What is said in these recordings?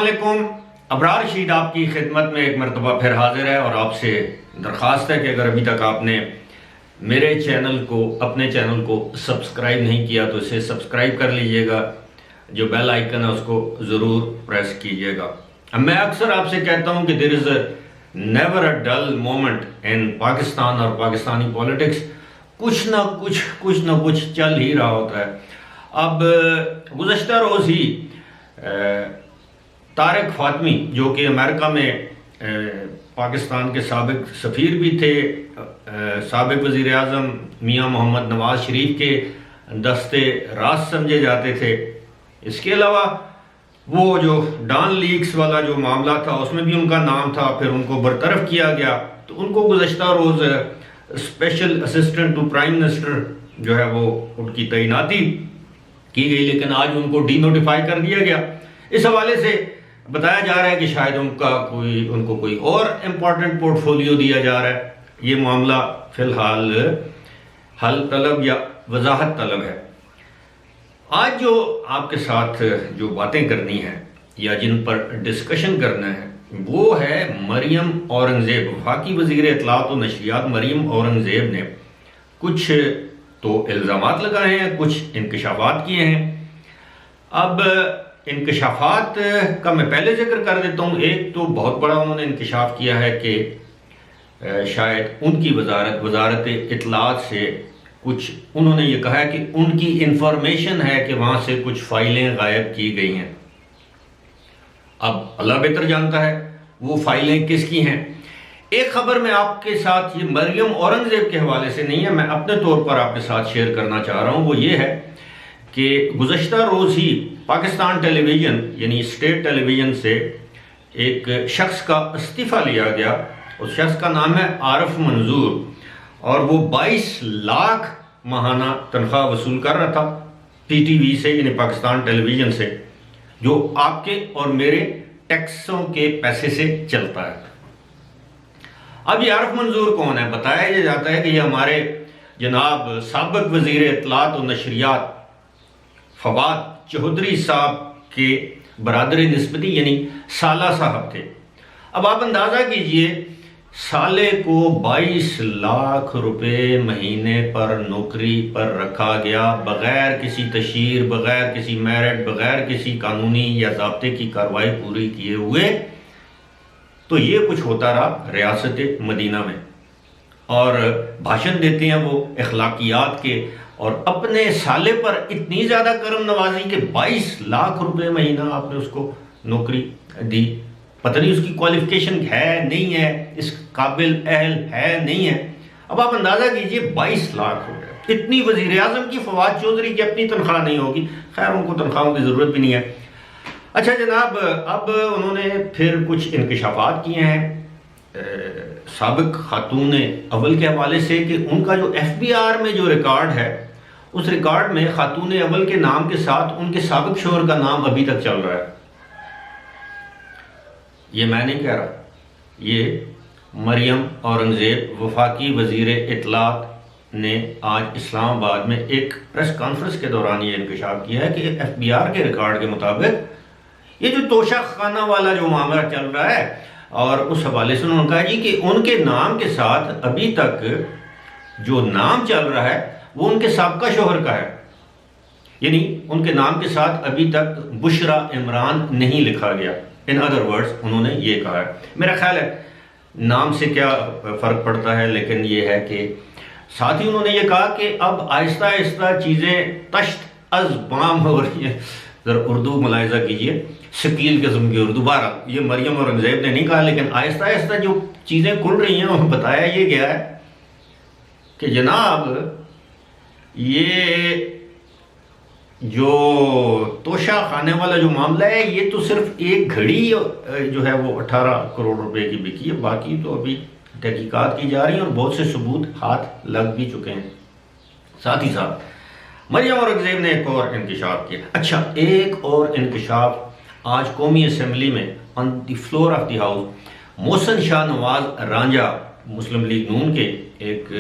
علیکم. ابرار رشید آپ کی خدمت میں ایک مرتبہ پھر حاضر ہے اور آپ سے درخواست ہے کہ اگر ابھی تک آپ نے میرے اپنے چینل کو سبسکرائب نہیں کیا تو اسے سبسکرائب کر لیجئے گا. جو بیل آئیکن ہے اس کو ضرور پریس کیجئے گا. میں اکثر آپ سے کہتا ہوں کہ there is never a dull moment in Pakistan اور پاکستانی پولیٹکس. کچھ نہ کچھ چل ہی رہا ہوتا ہے. اب گزشتہ روز ہی طارق فاطمی جو کہ امریکہ میں پاکستان کے سابق سفیر بھی تھے، سابق وزیر اعظم میاں محمد نواز شریف کے دستے راست سمجھے جاتے تھے. اس کے علاوہ وہ جو ڈان لیکس والا جو معاملہ تھا اس میں بھی ان کا نام تھا، پھر ان کو برطرف کیا گیا. تو ان کو گزشتہ روز special assistant to prime minister جو ہے وہ ان کی تعیناتی کی گئی، لیکن آج ان کو ڈی نوٹیفائی کر دیا گیا. اس حوالے سے بتایا جا رہا ہے کہ شاید ان کو کوئی اور امپورٹنٹ پورٹ فولیو دیا جا رہا ہے. یہ معاملہ فی الحال حل طلب یا وضاحت طلب ہے. آج جو آپ کے ساتھ جو باتیں کرنی ہیں یا جن پر ڈسکشن کرنا ہے وہ ہے مریم اورنگزیب. وفاقی وزیر اطلاعات و نشریات مریم اورنگزیب نے کچھ تو الزامات لگائے ہیں، کچھ انکشافات کیے ہیں. اب انکشافات کا میں پہلے ذکر کر دیتا ہوں. ایک تو بہت بڑا انہوں نے انکشاف کیا ہے کہ شاید ان کی وزارت اطلاعات سے کچھ انہوں نے یہ کہا ہے کہ ان کی انفارمیشن ہے کہ وہاں سے کچھ فائلیں غائب کی گئی ہیں. اب اللہ بہتر جانتا ہے وہ فائلیں کس کی ہیں. ایک خبر میں آپ کے ساتھ یہ مریم اورنگزیب کے حوالے سے نہیں ہے، میں اپنے طور پر آپ کے ساتھ شیئر کرنا چاہ رہا ہوں. وہ یہ ہے کہ گزشتہ روز ہی پاکستان ٹیلی ویژن یعنی اسٹیٹ ٹیلی ویژن سے ایک شخص کا استعفیٰ لیا گیا. اس شخص کا نام ہے عارف منظور اور وہ 22 لاکھ ماہانہ تنخواہ وصول کر رہا تھا پی ٹی وی سے یعنی پاکستان ٹیلی ویژن سے، جو آپ کے اور میرے ٹیکسوں کے پیسے سے چلتا ہے. اب یہ عارف منظور کون ہے؟ بتایا جاتا ہے کہ یہ ہمارے جناب سابق وزیر اطلاعات و نشریات فواد چودھری صاحب کے برادر نسبتی یعنی سالہ صاحب تھے. اب آپ اندازہ کیجئے سالے کو 22 لاکھ روپے مہینے پر نوکری پر رکھا گیا بغیر کسی تشہیر، بغیر کسی میرٹ، بغیر کسی قانونی یا ضابطے کی کارروائی پوری کیے ہوئے. تو یہ کچھ ہوتا رہا ریاست مدینہ میں اور بھاشن دیتے ہیں وہ اخلاقیات کے، اور اپنے سالے پر اتنی زیادہ کرم نوازی کہ 22 لاکھ روپے مہینہ آپ نے اس کو نوکری دی. پتہ نہیں اس کی کوالیفیکیشن ہے نہیں ہے، اس قابل اہل ہے نہیں ہے. اب آپ اندازہ کیجئے 22 لاکھ روپے. اتنی وزیر اعظم کی فواد چودھری کی اپنی تنخواہ نہیں ہوگی. خیر ان کو تنخواہوں کی ضرورت بھی نہیں ہے. اچھا جناب، اب انہوں نے پھر کچھ انکشافات کیے ہیں سابق خاتون اول کے حوالے سے کہ ان کا جو ایف بی آر میں جو ریکارڈ ہے اس ریکارڈ میں خاتون اول کے نام کے ساتھ ان کے سابق شوہر کا نام ابھی تک چل رہا ہے. یہ میں نہیں کہہ رہا، یہ مریم اورنگزیب وفاقی وزیر اطلاعات نے آج اسلام آباد میں ایک پریس کانفرنس کے دوران یہ انکشاف کیا ہے کہ ایف بی آر کے ریکارڈ کے مطابق یہ جو توشہ خانہ والا جو معاملہ چل رہا ہے اور اس حوالے سے انہوں نے کہا جی کہ ان کے نام کے ساتھ ابھی تک جو نام چل رہا ہے وہ ان کے سابقہ شوہر کا ہے. یعنی ان کے نام کے ساتھ ابھی تک بشرا عمران نہیں لکھا گیا. ان ادر ورڈز انہوں نے یہ کہا ہے. میرا خیال ہے نام سے کیا فرق پڑتا ہے، لیکن یہ ہے کہ ساتھ ہی انہوں نے یہ کہا کہ اب آہستہ آہستہ چیزیں تشت از بام ہو رہی ہیں. ذرا اردو ملاحظہ کیجئے، ثقیل قسم کی اردو. بہرحال یہ مریم اورنگزیب نے نہیں کہا، لیکن آہستہ آہستہ جو چیزیں کھل رہی ہیں وہ بتایا یہ گیا ہے کہ جناب یہ جو توشہ خانے والا جو معاملہ ہے یہ تو صرف ایک گھڑی جو ہے وہ 18 کروڑ روپے کی بکی ہے. باقی تو ابھی تحقیقات کی جا رہی ہیں اور بہت سے ثبوت ہاتھ لگ بھی چکے ہیں. ساتھ ہی ساتھ مریم اورنگزیب نے ایک اور انکشاف کیا. اچھا، ایک اور انکشاف آج قومی اسمبلی میں on the floor of the house Mohsin Shah Nawaz Ranjha Muslim League نون کے ایک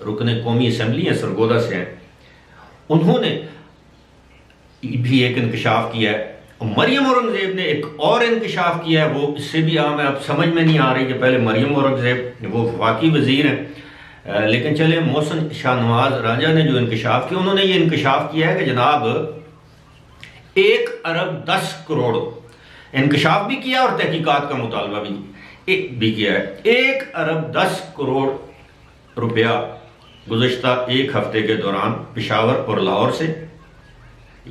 رکن قومی اسمبلی ہیں، سرگودا سے ہیں، انہوں نے بھی ایک انکشاف کیا ہے مریم اورنگزیب نے ایک اور انکشاف کیا ہے، وہ اس سے بھی عام ہے، اب سمجھ میں نہیں آ رہی کہ پہلے مریم اورنگزیب وہ وفاقی وزیر ہیں، لیکن چلے محسن شاہ نواز رانجھا نے جو انکشاف کیا، انہوں نے یہ انکشاف کیا ہے کہ جناب 1 ارب 10 کروڑ انکشاف بھی کیا اور تحقیقات کا مطالبہ بھی کیا ہے۔ 1 ارب 10 کروڑ روپیہ گزشتہ ایک ہفتے کے دوران پشاور اور لاہور سے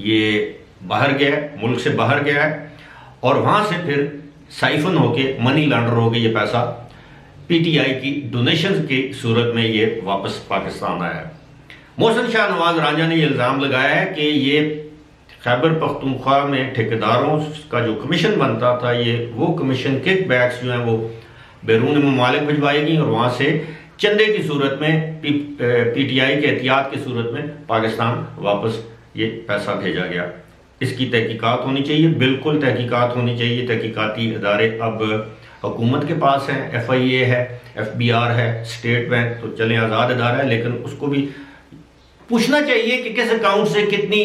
یہ باہر گیا ہے، ملک سے باہر گیا ہے، اور وہاں سے پھر سائفن ہو کے منی لانڈر ہو کے یہ پیسہ پی ٹی آئی کی ڈونیشن کی صورت میں یہ واپس پاکستان آیا ہے۔ محسن شاہ نواز رانجھا نے یہ الزام لگایا ہے کہ یہ خیبر پختونخوا میں ٹھیکیداروں کا جو کمیشن بنتا تھا، یہ وہ کمیشن کک بیکس جو ہیں وہ بیرون ممالک بھجوائی گئی اور وہاں سے چندے کی صورت میں پی ٹی آئی کے احتیاط کی صورت میں پاکستان واپس یہ پیسہ بھیجا گیا۔ اس کی تحقیقات ہونی چاہیے، بالکل تحقیقات ہونی چاہیے۔ تحقیقاتی ادارے اب حکومت کے پاس ہیں، ایف آئی اے ہے، ایف بی آر ہے، اسٹیٹ بینک تو چلیں آزاد ادارہ ہے، لیکن اس کو بھی پوچھنا چاہیے کہ کس اکاؤنٹ سے کتنی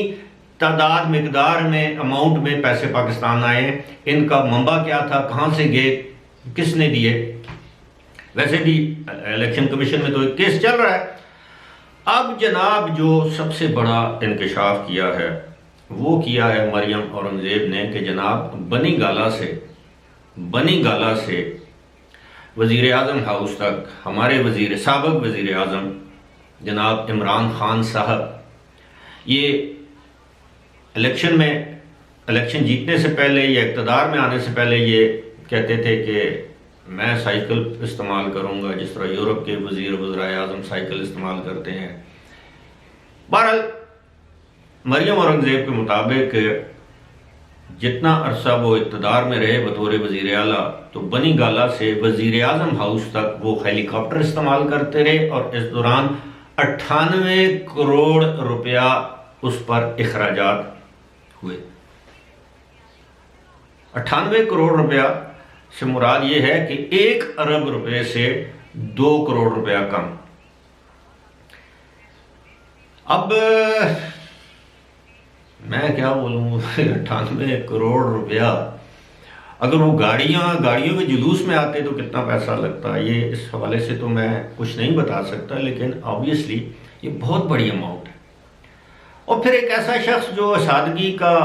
تعداد مقدار میں اماؤنٹ میں پیسے پاکستان آئے ہیں، ان کا منبع کیا تھا، کہاں سے گئے، کس نے دیے۔ ویسے بھی الیکشن کمیشن میں تو ایک کیس چل رہا ہے۔ اب جناب جو سب سے بڑا انکشاف کیا ہے وہ کیا ہے مریم اورنگزیب نے کہ جناب بنی گالہ سے وزیر اعظم ہاؤس تک ہمارے سابق وزیر اعظم جناب عمران خان صاحب یہ الیکشن جیتنے سے پہلے یا اقتدار میں آنے سے پہلے یہ کہتے تھے کہ میں سائیکل استعمال کروں گا جس طرح یورپ کے وزرائے اعظم سائیکل استعمال کرتے ہیں۔ بہرحال مریم اورنگزیب کے مطابق جتنا عرصہ وہ اقتدار میں رہے بطور وزیر اعلیٰ تو بنی گالہ سے وزیر اعظم ہاؤس تک وہ ہیلی کاپٹر استعمال کرتے رہے، اور اس دوران 98 کروڑ روپیہ اس پر اخراجات ہوئے۔ 98 کروڑ روپیہ سے مراد یہ ہے کہ 1 ارب روپے سے 2 کروڑ روپیہ کم۔ اب میں کیا بولوں 98 کروڑ روپیہ اگر وہ گاڑیوں کے جلوس میں آتے تو کتنا پیسہ لگتا، یہ اس حوالے سے تو میں کچھ نہیں بتا سکتا، لیکن آبویسلی یہ بہت بڑی اماؤنٹ ہے۔ اور پھر ایک ایسا شخص جو سادگی کا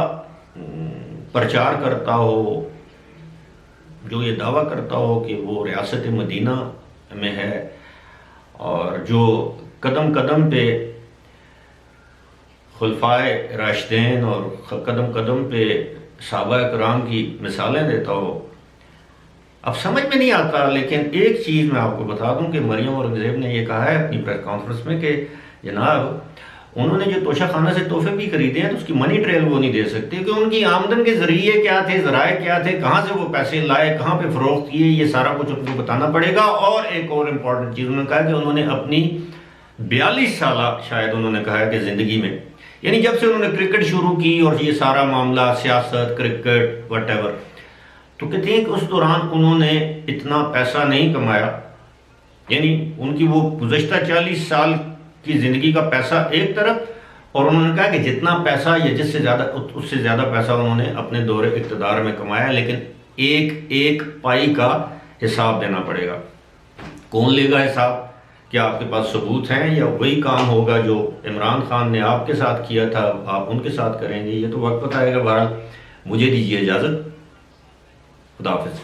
پرچار کرتا ہو، جو یہ دعویٰ کرتا ہو کہ وہ ریاست مدینہ میں ہے، اور جو قدم قدم پہ خلفائے راشدین اور قدم قدم پہ صحابہ کرام کی مثالیں دیتا ہو، اب سمجھ میں نہیں آتا۔ لیکن ایک چیز میں آپ کو بتا دوں کہ مریم اورنگزیب نے یہ کہا ہے اپنی پریس کانفرنس میں کہ جناب انہوں نے جو توشہ خانہ سے تحفے بھی خریدے ہیں تو اس کی منی ٹریل وہ نہیں دے سکتے کہ ان کی آمدن کے ذریعے کیا تھے، ذرائع کیا تھے، کہاں سے وہ پیسے لائے، کہاں پہ فروخت کیے، یہ سارا کچھ ان کو بتانا پڑے گا۔ اور ایک اور امپورٹنٹ چیز انہوں نے کہا کہ انہوں نے اپنی 42 سالہ شاید انہوں نے کہا ہے کہ زندگی میں، یعنی جب سے انہوں نے کرکٹ شروع کی اور یہ سارا معاملہ سیاست کرکٹ وٹ ایور، تو کہتے ہیں کہ اس دوران انہوں نے اتنا پیسہ نہیں کمایا، یعنی ان کی وہ گزشتہ 40 سال کی زندگی کا پیسہ ایک طرف، اور انہوں نے کہا کہ جتنا پیسہ یا اس سے زیادہ پیسہ انہوں نے اپنے دور اقتدار میں کمایا، لیکن ایک پائی کا حساب دینا پڑے گا۔ کون لے گا حساب؟ کیا آپ کے پاس ثبوت ہیں، یا وہی کام ہوگا جو عمران خان نے آپ کے ساتھ کیا تھا آپ ان کے ساتھ کریں گے؟ یہ تو وقت بتائے گا۔ بہرحال مجھے دیجیے اجازت، خدا حافظ۔